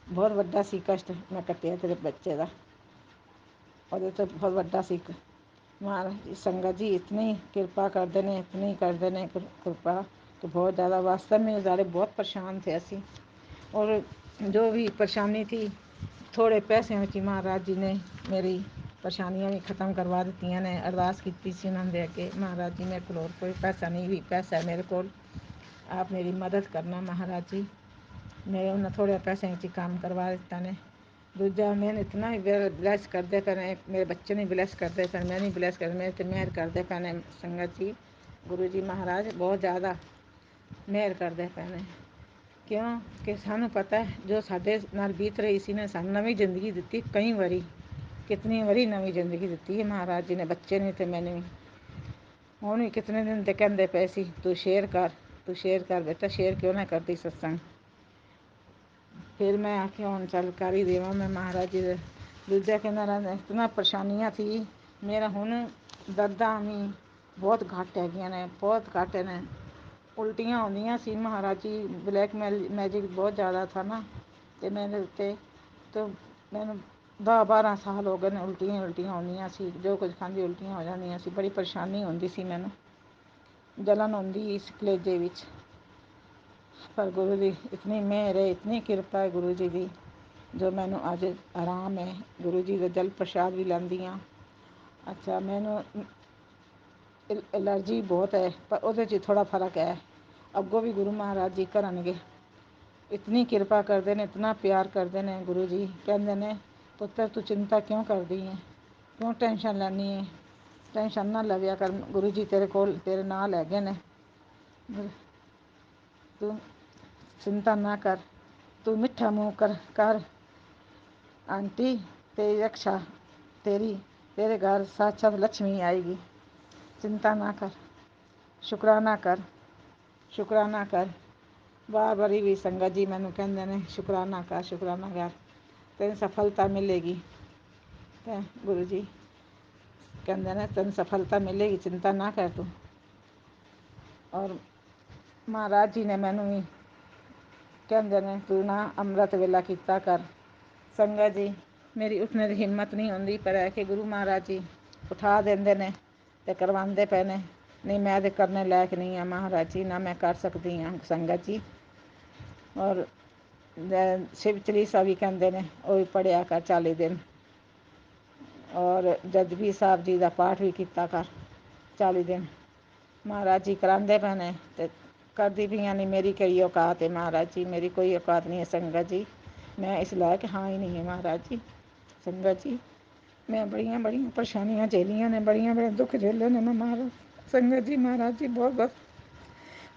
बहुत वड्डा सी कष्ट मैं कटिया तेरे बच्चे का, और तो बहुत वड्डा सी। महाराज संगत जी इतनी कृपा करते ने, इतनी करते ने कृपा कि बहुत ज़्यादा। वास्तव में सारे बहुत परेशान थे असी, और जो भी परेशानी थी थोड़े पैसे में महाराज जी ने मेरी परेशानियां भी ख़त्म करवा दी ने। अरदास की सी उन्होंने अगे, महाराज जी मेरे को कोई पैसा नहीं भी, पैसा है मेरे को, आप मेरी मदद करना महाराज जी। मेरे उन्हें थोड़े पैसे में काम करवा दिता ने। दूजा मैंने इतना ही ब्लैस करते पे, मेरे बच्चे नहीं ब्लैस करते पे, मैं नहीं ब्लैस कर, मेरे तो मेहर करते पे ने संगत जी। गुरु जी महाराज बहुत ज़्यादा मेहर करते पे ने, क्यों कि सानू पता है जो साढ़े नाल बीत रही सी ने सानू नवी जिंदगी दी। कई बारी कितनी बारी नवी जिंदगी दी है महाराज जी ने, बच्चे नहीं थे मैंने भी। हुण भी कितने दिन तो कहते पे सी तू शेयर कर, तू शेयर कर बेटा, शेयर क्यों ना करती सत्संग। फिर मैं आखिया हुण चल कर ही देवां मैं महाराज जी दे। दूजा कहना रहंदा इतना परेशानियां थी मेरा, हुण दर्दां भी बहुत घट हैगियां ने, बहुत घट ने। उल्टियां होंदियां सी महाराज जी, ब्लैक मैजिक बहुत ज़्यादा था ना ते मेरे उत्ते, तो मैनू 10-12 ਸਾਲ ਹੋ ਗਏ ਨੇ ਉਲਟੀਆਂ ਆਉਂਦੀਆਂ ਸੀ, ਜੋ ਕੁਝ ਖਾਂਦੀ ਉਲਟੀਆਂ ਹੋ ਜਾਂਦੀਆਂ ਸੀ, ਬੜੀ ਪਰੇਸ਼ਾਨੀ ਹੁੰਦੀ ਸੀ ਮੈਨੂੰ, ਜਲਨ ਹੁੰਦੀ ਇਸ ਕਲੇਜੇ ਵਿੱਚ। ਪਰ ਗੁਰੂ ਦੀ ਇਤਨੀ ਮਿਹਰ ਹੈ, ਇਤਨੀ ਕਿਰਪਾ ਹੈ ਗੁਰੂ ਜੀ ਦੀ, ਜੋ ਮੈਨੂੰ ਅੱਜ ਆਰਾਮ ਹੈ। ਗੁਰੂ ਜੀ ਦਾ ਜਲ ਪ੍ਰਸ਼ਾਦ ਵੀ ਲੈਂਦੀ ਹਾਂ। ਅੱਛਾ, ਮੈਨੂੰ ਐਲਰਜੀ ਬਹੁਤ ਹੈ, ਪਰ ਉਹਦੇ 'ਚ ਥੋੜ੍ਹਾ ਫਰਕ ਹੈ। ਅੱਗੋਂ ਵੀ ਗੁਰੂ ਮਹਾਰਾਜ ਜੀ ਕਰਨਗੇ। ਇਤਨੀ ਕਿਰਪਾ ਕਰਦੇ ਨੇ, ਇਤਨਾ ਪਿਆਰ ਕਰਦੇ ਨੇ ਗੁਰੂ ਜੀ। ਕਹਿੰਦੇ ਨੇ, ਪੁੱਤਰ ਤੂੰ ਚਿੰਤਾ ਕਿਉਂ ਕਰਦੀ ਹੈ, ਕਿਉਂ ਟੈਨਸ਼ਨ ਲੈਂਦੀ ਹੈ, ਟੈਨਸ਼ਨ ਨਾ ਲਵਿਆ ਕਰ, ਗੁਰੂ ਜੀ ਤੇਰੇ ਨਾਲ ਹੈਗੇ ਨੇ, ਤੂੰ ਚਿੰਤਾ ਨਾ ਕਰ, ਤੂੰ ਮਿੱਠਾ ਮੂੰਹ ਕਰ ਆਂਟੀ, तेरी रक्षा तेरे घर साक्षात लक्ष्मी आएगी, चिंता ना कर, शुक्राना कर। बार भी संगत जी मैनू कहते हैं शुक्राना कर, तेन सफलता मिलेगी। ते गुरु जी कहते हैं तेन सफलता मिलेगी, चिंता ना कर तू। और महाराज जी ने मैनू भी कहते हैं तू ना अमृत वेला किया कर। संगत जी मेरी उठने की हिम्मत नहीं होंदी, पर है कि गुरु महाराज जी उठा देंदे ने ते करवाते पे ने। नहीं मैं तो करने लायक नहीं हाँ महाराज जी, ना मैं कर सकती हाँ संगत जी। और शिव चालीसा भी कहते हैं, वो भी पढ़िया कर 40 दिन। और जपजी साहब जी का पाठ भी किया कर 40 दिन। महाराज जी करांदे पे ने ते करदी भी नहीं। मेरी कोई औकात है महाराज जी, मेरी कोई औकात नहीं है संगत जी, मैं इस लायक हाँ ही नहीं है महाराज जी। संगत जी मैं बड़ियां परेशानियां झेलियां ने, बड़ियां दुख झेले ने मैं महाराज। संगत जी महाराज जी बहुत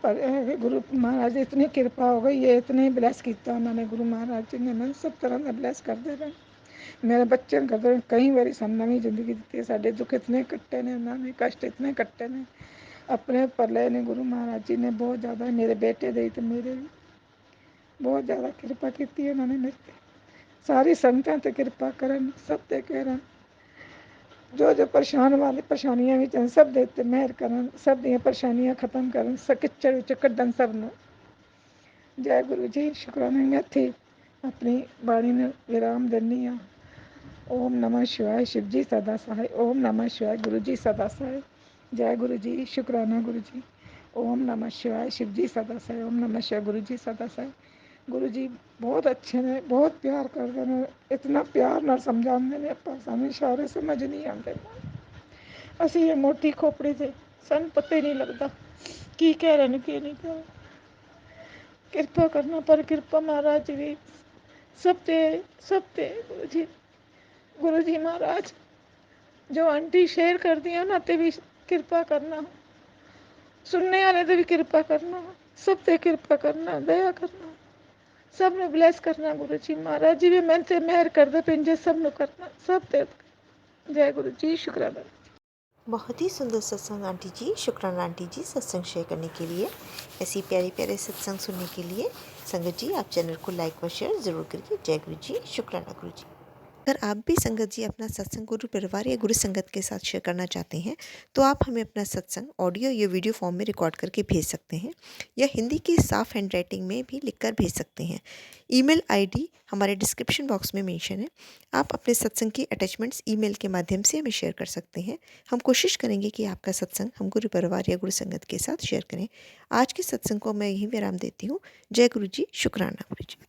पर गुरु महाराज इतनी कृपा हो गई है, इतने ब्लैस किया उन्होंने गुरु महाराज जी ने, मैं सब तरह का ब्लैस करते रहे। मेरे बच्चे करते कई बार सानू नवीं जिंदगी दी है, साडे दुख इतने कट्टे ने, उन्होंने कष्ट इतने कट्टे ने अपने परले ने गुरु महाराज जी ने बहुत ज़्यादा। मेरे बेटे दे तो मेरे भी बहुत ज़्यादा कृपा की उन्होंने मेरे ते। सारी संगतां ते कृपा करन, सब ते करन, जो परेशान वाले परेशानियां विच सब दे उत्ते मेहर करन, सब दियां परेशानियां खत्म करन, किच्चड़ विच कड्डन सबनूं। जय गुरु जी। शुकराना। मैं इत्थे अपनी बाणी नूं विराम दिंदी हाँ। ओम नमः शिवाय। शिव जी सदा सहाय। ओम नमः शिवाय। गुरु जी सदा सहाय। जय गुरु जी। शुकराना गुरु जी। ओम नमः शिवाय। शिव जी सदा सहाय। ओम नमः शिवाय। गुरु जी सदा सहाय। गुरु जी बहुत अच्छे ने, बहुत प्यार करते हैं, इतना प्यार नाल समझाते हैं, पर सानूं इशारे समझ नहीं आते। असीं ये मोटी खोपड़ी से सानूं पता ही नहीं लगता की कह रहे हैं की नहीं कह रहे। किरपा करना, पर किरपा महाराज भी सब ते गुरु जी महाराज जो आंटी शेयर कर दी उन्हां ते भी किरपा करना, सुनने वाले ते भी किरपा करना, सब ते किरपा करना, दया करना, सब ने ब्लैस करना। गुरु जी महाराज जी भी मैं ते मेहर करते पिंजे सब नु करना, सब ते। जय गुरु जी। शुक्राना। बहुत ही सुंदर सत्संग आंटी जी। शुक्राना आंटी जी सत्संग शेयर करने के लिए। ऐसी प्यारे प्यारे सत्संग सुनने के लिए संगत जी आप चैनल को लाइक व शेयर ज़रूर करिए। जय गुरु जी। शुक्राना गुरु जी। अगर आप भी संगत जी अपना सत्संग गुरु परिवार या गुरु संगत के साथ शेयर करना चाहते हैं तो आप हमें अपना सत्संग ऑडियो या वीडियो फॉर्म में रिकॉर्ड करके भेज सकते हैं, या हिंदी की साफ हैंड राइटिंग में भी लिखकर भेज सकते हैं। ईमेल आईडी हमारे डिस्क्रिप्शन बॉक्स में मेंशन है। आप अपने सत्संग की अटैचमेंट्स ईमेल के माध्यम से हमें शेयर कर सकते हैं। हम कोशिश करेंगे कि आपका सत्संग हम गुरु परिवार या गुरु संगत के साथ शेयर करें। आज के सत्संग को मैं यहीं विराम देती हूँ। जय गुरु जी। शुक्राना गुरु जी।